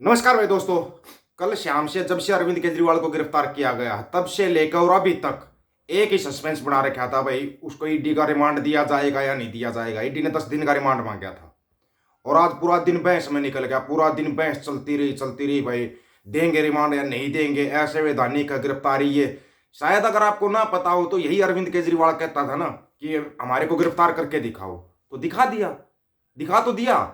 नमस्कार भाई दोस्तों। कल शाम से जब से अरविंद केजरीवाल को गिरफ्तार किया गया तब से लेकर और अभी तक एक ही सस्पेंस बना रखा था भाई, उसको ईडी का रिमांड दिया जाएगा या नहीं दिया जाएगा। ईडी ने 10 दिन का रिमांड मांगा था और आज पूरा दिन बहस में निकल गया। पूरा दिन बहस चलती रही भाई, देंगे रिमांड या नहीं देंगे, ऐसे वैधानिक गिरफ्तारी। ये शायद अगर आपको ना पता हो तो यही अरविंद केजरीवाल कहता था ना कि हमारे को गिरफ्तार करके दिखाओ, तो दिखा दिया, दिखा तो दिया।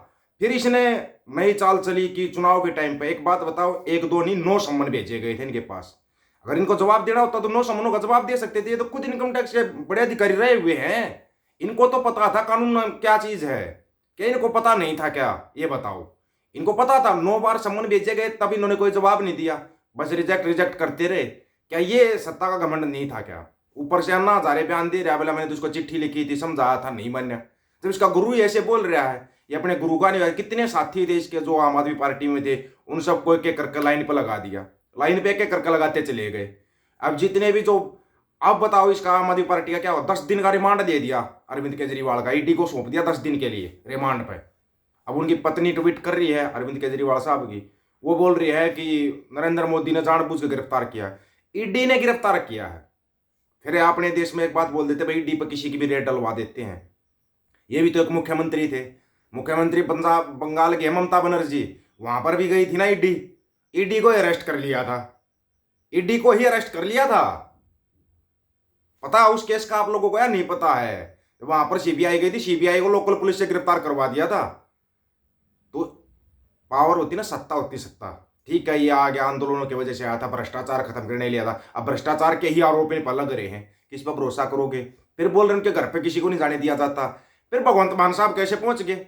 फिर इसने नई चाल चली कि चुनाव के टाइम पे, एक बात बताओ, एक दो नहीं 9 सम्मन भेजे गए थे इनके पास। अगर इनको जवाब देना होता तो 9 सम्मनों का जवाब दे सकते थे। ये तो खुद इनकम टैक्स के बड़े अधिकारी रहे हुए हैं, इनको तो पता था कानून क्या चीज है। क्या इनको पता नहीं था क्या? ये बताओ। इनको पता था, 9 बार सम्मन भेजे गए तब इन्होंने कोई जवाब नहीं दिया, बस रिजेक्ट रिजेक्ट करते रहे। क्या ये सत्ता का घमंड नहीं था क्या? ऊपर से अन्ना हजारे बयान दे रहा, बोला मैंने तो उसको चिट्ठी लिखी थी, समझाया था, नहीं मान्या। जब इसका गुरु ही ऐसे बोल रहा है, ये अपने गुरु का नहीं। कितने साथी थे इसके जो आम आदमी पार्टी में थे, उन सबको एक एक करके लाइन पर लगा दिया, लाइन पे एक एक करके लगाते चले गए। अब जितने भी जो, अब बताओ इसका आम आदमी पार्टी का क्या हो। 10 दिन का रिमांड दे दिया अरविंद केजरीवाल का, ईडी को सौंप दिया 10 दिन के लिए रिमांड पे। अब उनकी पत्नी ट्वीट कर रही है अरविंद केजरीवाल साहब की, वो बोल रही है कि नरेंद्र मोदी ने जानबूझ के गिरफ्तार किया, ईडी ने गिरफ्तार किया है। फिर अपने देश में एक बात बोल देते भाई, ईडी पर किसी की भी रेड डलवा देते हैं। ये भी तो एक मुख्यमंत्री थे, मुख्यमंत्री पंजाब बंगाल की ममता बनर्जी, वहां पर भी गई थी ना ईडी, ईडी को अरेस्ट कर लिया था, ईडी को ही अरेस्ट कर लिया था। पता उस केस का आप लोगों को या नहीं पता है? वहां पर सीबीआई गई थी, सीबीआई को लोकल पुलिस से गिरफ्तार करवा दिया था। तो पावर होती ना, सत्ता होती सत्ता। ठीक है, ये आ गया आंदोलनों की वजह से आया था, भ्रष्टाचार खत्म करने लिया था, अब भ्रष्टाचार के ही आरोप इन पर लग रहे हैं, किस पर भरोसा करोगे? फिर बोल रहे उनके घर पे किसी को नहीं जाने दिया जाता। फिर भगवंत मान साहब कैसे पहुंच गए?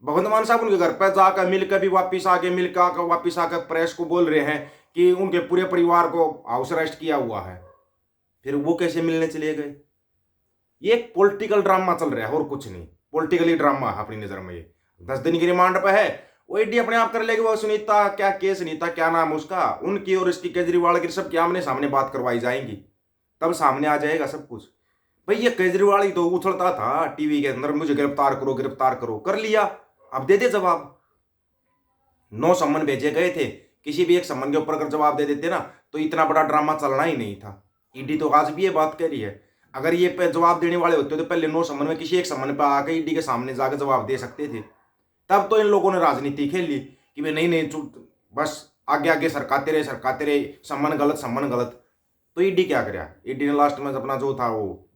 भगवंत मान साहब उनके घर पर जाकर मिलकर भी वापिस आके, मिलकर आकर वापिस आकर प्रेस को बोल रहे हैं कि उनके पूरे परिवार को हाउस अरेस्ट किया हुआ है। फिर वो कैसे मिलने चले गए? ये एक पॉलिटिकल ड्रामा चल रहा है और कुछ नहीं, पॉलिटिकली ड्रामा है अपनी नजर में। ये 10 दिन की रिमांड पर है, वो ईडी अपने आप कर लेगी। वो सुनीता, क्या केस सुनीता, क्या नाम उसका, उनकी और इसकी केजरीवाल की सब क्या आमने सामने बात करवाई जाएंगी, तब सामने आ जाएगा सब कुछ। भाई ये केजरीवाल ही तो उछलता था टीवी के अंदर, मुझे गिरफ्तार करो गिरफ्तार करो, कर लिया, अब दे दे जवाब। 9 सम्मन भेजे गए थे, किसी भी एक सम्मन के ऊपर अगर जवाब दे देते ना तो इतना बड़ा ड्रामा चलना ही नहीं था। ईडी तो आज भी ये बात कह रही है, अगर ये पे जवाब देने वाले होते तो पहले 9 सम्मन में किसी एक सम्मन पर आकर ईडी के सामने जाकर जवाब दे सकते थे। तब तो इन लोगों ने राजनीति खेली कि भाई नहीं नहीं बस आगे आगे सरकाते रहे, सम्मन गलत सम्मन गलत। तो ईडी क्या कराया? ईडी ने लास्ट में अपना जो था, वो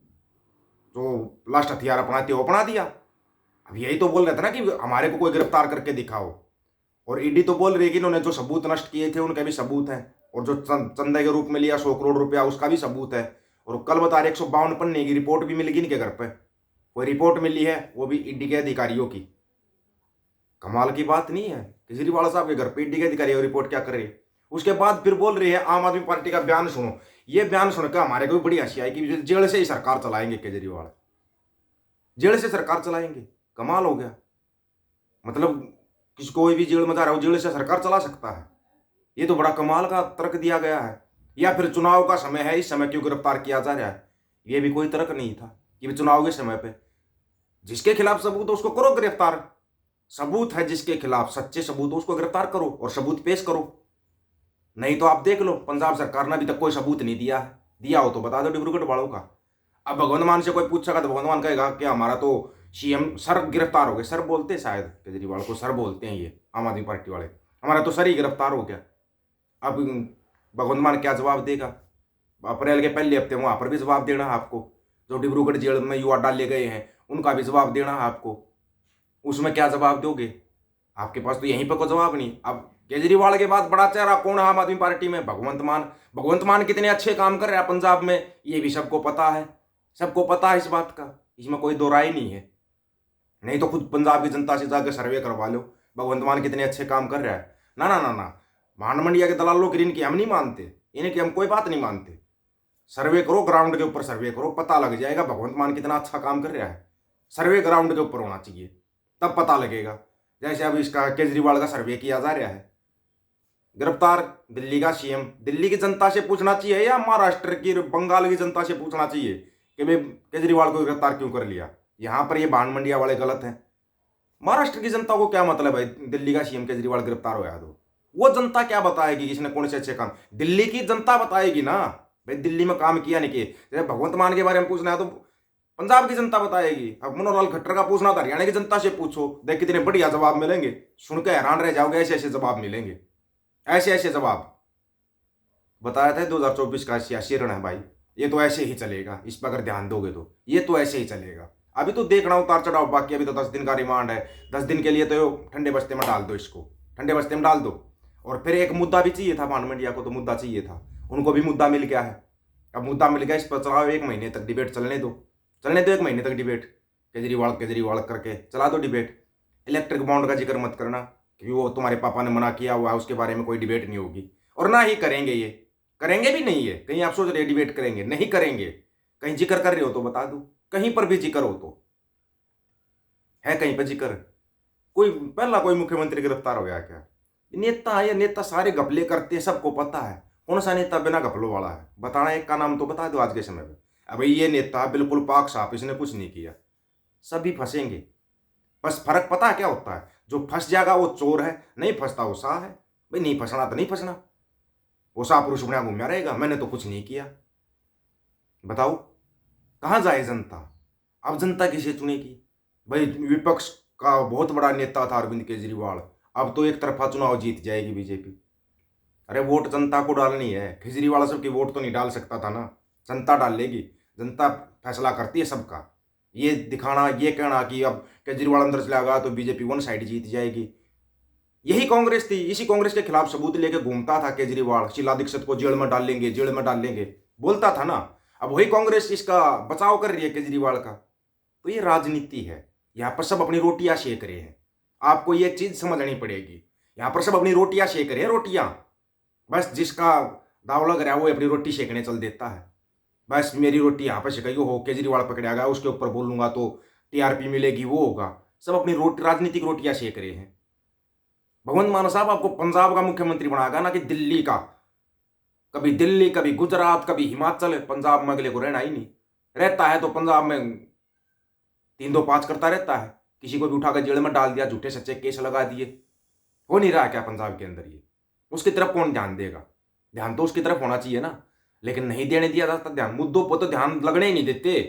जो लास्ट हथियार अपनाते वो अपना दिया। अब यही तो बोल रहे थे ना कि हमारे को कोई गिरफ्तार करके दिखाओ, और ईडी तो बोल रही है कि इन्होंने जो सबूत नष्ट किए थे उनके भी सबूत हैं, और जो चंदे के रूप में लिया 100 करोड़ रुपया उसका भी सबूत है। और कल बता रहे 152 पन्ने की रिपोर्ट भी मिल गई इनके घर पे, कोई रिपोर्ट मिली है, वो भी ईडी के अधिकारियों की। कमाल की बात नहीं है? केजरीवाल साहब के घर पे ईडी के अधिकारी रिपोर्ट क्या कर रहे हैं? उसके बाद फिर बोल रही है आम आदमी पार्टी का बयान सुनो। ये बयान सुनकर हमारे को भी बड़ी हंसी आई कि जेल से ही सरकार चलाएंगे केजरीवाल, जेल से सरकार चलाएंगे। कमाल हो गया। मतलब किसी कोई भी जेल में जा रहा हो, जेल से सरकार चला सकता है? ये तो बड़ा कमाल का तर्क दिया गया है। या फिर चुनाव का समय है, इस समय क्यों गिरफ्तार किया जा रहा है? ये भी कोई तर्क नहीं था कि चुनाव के समय पे जिसके खिलाफ सबूत हो उसको करो गिरफ्तार। सबूत है जिसके खिलाफ, सच्चे सबूत हो उसको गिरफ्तार करो और सबूत पेश करो। नहीं तो आप देख लो, पंजाब सरकार ने अभी तक कोई सबूत नहीं दिया है, दिया हो तो बता दो डिब्रूगढ़ वालों का। अब भगवंत मान से कोई पूछेगा तो भगवंत मान कहेगा कि हमारा तो सीएम सर गिरफ्तार हो गए। सर बोलते शायद केजरीवाल को, सर बोलते हैं ये आम आदमी पार्टी वाले, हमारा तो सर ही गिरफ्तार हो गया। अब भगवंत मान क्या जवाब देगा? अप्रैल के पहले हफ्ते वहां पर भी जवाब देना है आपको। जो डिब्रूगढ़ जेल में युवा डाले गए हैं उनका भी जवाब देना है आपको। उसमें क्या जवाब दोगे? आपके पास तो यहीं पर कोई जवाब नहीं। अब केजरीवाल के बाद बड़ा चेहरा कौन है आम आदमी पार्टी में? भगवंत मान। भगवंत मान कितने अच्छे काम कर रहे हैं पंजाब में, ये भी सबको पता है, सबको पता है इस बात का, इसमें कोई दो राय नहीं है। नहीं तो खुद पंजाब की जनता से जाकर सर्वे करवा लो भगवंत मान कितने अच्छे काम कर रहा है। ना ना ना ना, भांड मंडिया के दलालों की इनकी हम नहीं मानते, इनकी हम कोई बात नहीं मानते। सर्वे करो, ग्राउंड के ऊपर सर्वे करो, पता लग जाएगा भगवंत मान कितना अच्छा काम कर रहा है। सर्वे ग्राउंड के ऊपर होना चाहिए, तब पता लगेगा। जैसे अब इसका केजरीवाल का सर्वे किया जा रहा है। गिरफ्तार दिल्ली का सीएम, दिल्ली की जनता से पूछना चाहिए या महाराष्ट्र की बंगाल की जनता से पूछना चाहिए कि भाई केजरीवाल को गिरफ्तार क्यों कर लिया? यहां पर ये भांड मंडिया वाले गलत हैं। महाराष्ट्र की जनता को क्या मतलब है दिल्ली का सीएम केजरीवाल गिरफ्तार होया तो? वो जनता क्या बताएगी किसने कौन से अच्छे काम? दिल्ली की जनता बताएगी ना भाई, दिल्ली में काम किया नहीं किए। जैसे भगवंत मान के बारे में पूछना है तो पंजाब की जनता बताएगी। अब मनोहर लाल खट्टर का पूछना था हरियाणा की जनता से पूछो, देख कितने बढ़िया जवाब मिलेंगे, सुन के हैरान रह जाओगे। ऐसे ऐसे जवाब मिलेंगे, ऐसे ऐसे जवाब। बताया था 2024 का सियासी रण है भाई, ये तो ऐसे ही चलेगा। इस पर अगर ध्यान दोगे तो ये तो ऐसे ही चलेगा। अभी तो देखना उतार चढ़ाव बाकी, अभी तो 10 दिन का रिमांड है। 10 दिन के लिए तो ठंडे बस्ते में डाल दो, इसको ठंडे बस्ते में डाल दो। और फिर एक मुद्दा भी चाहिए था, भानु मंडिया को तो मुद्दा चाहिए था, उनको भी मुद्दा मिल गया है। अब मुद्दा मिल गया, इस पर चलाओ, 1 महीने तक डिबेट चलने दो, 1 महीने तक डिबेट। केजरीवाल केजरीवाल करके चला दो डिबेट। इलेक्ट्रिक बॉन्ड का जिक्र मत करना, क्योंकि वो तुम्हारे पापा ने मना किया हुआ है, उसके बारे में कोई डिबेट नहीं होगी। और ना ही करेंगे, ये करेंगे भी नहीं है। कहीं आप सोच रहे डिबेट करेंगे, नहीं करेंगे। कहीं जिक्र कर रहे हो तो बता दो, कहीं पर भी जिक्र हो तो है, कहीं पर जिक्र? कोई पहला कोई मुख्यमंत्री गिरफ्तार हो गया क्या? नेता है, ये नेता सारे घपले करते हैं, सबको पता है। कौन सा नेता बिना घपलों वाला है? बताना एक का नाम तो बता दो आज के समय में। अब ये नेता बिल्कुल पाक साफ, इसने कुछ नहीं किया। सभी फंसेंगे, बस फर्क पता है क्या होता है? जो फंस जाएगा वो चोर है, नहीं फंसता वो शाह है। भाई नहीं फंसना तो नहीं फंसना, वो शाह पुरुष बना घूमया रहेगा, मैंने तो कुछ नहीं किया। बताओ कहाँ जाए जनता? अब जनता किसे चुनेगी भाई? विपक्ष का बहुत बड़ा नेता था अरविंद केजरीवाल, अब तो एक तरफा चुनाव जीत जाएगी बीजेपी। अरे वोट जनता को डालनी है, केजरीवाल सबकी वोट तो नहीं डाल सकता था ना, जनता डाल लेगी। जनता फैसला करती है सबका। ये दिखाना, ये कहना कि अब केजरीवाल अंदर चला गया तो बीजेपी 1 साइड जीत जाएगी, यही कांग्रेस थी। इसी कांग्रेस के खिलाफ सबूत लेके घूमता था केजरीवाल, शीला दीक्षित को जेल में डालेंगे, जेल में डालेंगे, बोलता था ना। अब वही कांग्रेस इसका बचाव कर रही है केजरीवाल का। तो ये राजनीति है, यहाँ पर सब अपनी रोटियां सेक रहे हैं। आपको ये चीज समझनी पड़ेगी, यहाँ पर सब अपनी रोटियां सेक रहे हैं, रोटियां। बस जिसका दाव लग रहा है वो अपनी रोटी सेकने चल देता है। बस मेरी रोटी यहाँ पर सेकाई हो, केजरीवाल पकड़ा गया उसके ऊपर बोलूंगा तो टीआरपी मिलेगी, वो होगा। सब अपनी राजनीतिक रोटियां सेक रहे हैं। भगवंत मान साहब आपको पंजाब का मुख्यमंत्री बनाएगा ना कि दिल्ली का। कभी दिल्ली, कभी गुजरात, कभी हिमाचल, पंजाब में अगले को रहना ही नहीं। रहता है तो पंजाब में 3-2-5 करता रहता है। किसी को भी उठाकर जेल में डाल दिया, झूठे सच्चे केस लगा दिए। हो नहीं रहा क्या पंजाब के अंदर? ये उसकी तरफ कौन ध्यान देगा? ध्यान तो उसकी तरफ होना चाहिए ना, लेकिन नहीं देने दिया जाता ध्यान। मुद्दों पर तो ध्यान लगने ही नहीं देते,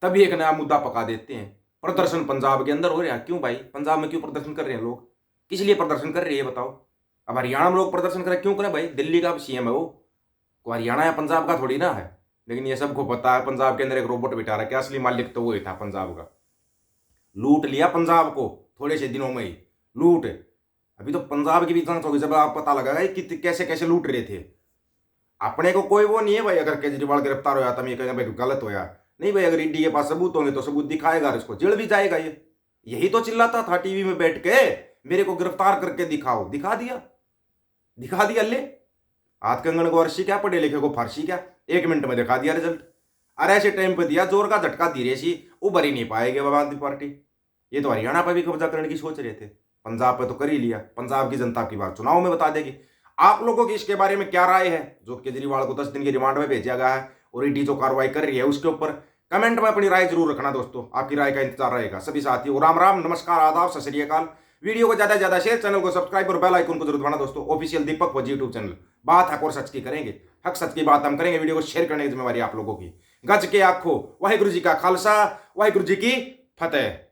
तभी एक नया मुद्दा पका देते हैं। प्रदर्शन पंजाब के अंदर हो रहा है, क्यों भाई? पंजाब में क्यों प्रदर्शन कर रहे हैं लोग? किस लिए प्रदर्शन कर रहे हैं बताओ? अब हरियाणा में लोग प्रदर्शन करें, क्यों करें भाई? दिल्ली का सीएम है वो, को हरियाणा या पंजाब का थोड़ी ना है। लेकिन ये सबको पता है पंजाब के अंदर एक रोबोट बिठा रहा है, क्या असली मालिक तो वो ही था पंजाब का। लूट लिया पंजाब को थोड़े से दिनों में ही, लूट। अभी तो पंजाब की भी जांच होगी, जब आप पता लगाएगा कि कैसे कैसे लूट रहे थे। अपने को कोई वो नहीं है भाई, अगर केजरीवाल गिरफ्तार होया तो ये कहना भाई गलत होया। नहीं भाई, अगर ईडी के पास सबूत होंगे तो सबूत दिखाएगा, इसको जेल भी जाएगा। ये यही तो चिल्लाता था टीवी में बैठ के, मेरे को गिरफ्तार करके दिखाओ। दिखा दिया, दिखा दिया। ले हाथ कंगन को अर्शी क्या, पढ़े लिखे को फारसी क्या, 1 मिनट में दिखा दिया रिजल्ट। अरे ऐसे टाइम पे दिया, जोर का झटका धीरे सी उभर ही नहीं पाएगी आम आदमी पार्टी। ये तो हरियाणा पर भी कब्जा करने की सोच रहे थे, पंजाब पे तो कर ही लिया। पंजाब की जनता की बात चुनाव में बता देगी। आप लोगों की इसके बारे में क्या राय है? जो केजरीवाल को 10 दिन की रिमांड में भेजा गया है और ईडी जो कार्रवाई कर रही है उसके ऊपर कमेंट में अपनी राय जरूर रखना दोस्तों। आपकी राय का इंतजार रहेगा। सभी साथियों राम राम, नमस्कार, आदाब, सत श्री अकाल। वीडियो को ज्यादा से ज्यादा शेयर, चैनल को सब्सक्राइब और बेल आइकन को जरूर दबाना दोस्तों। ऑफिशियल दीपक फौजी यूट्यूब चैनल। बात हक और सच की करेंगे, हक सच की बात हम करेंगे। वीडियो को शेयर करने की जिम्मेवारी आप लोगों की। गज के आखो, वाहिगुरु जी का खालसा, वाहिगुरु जी की फतेह।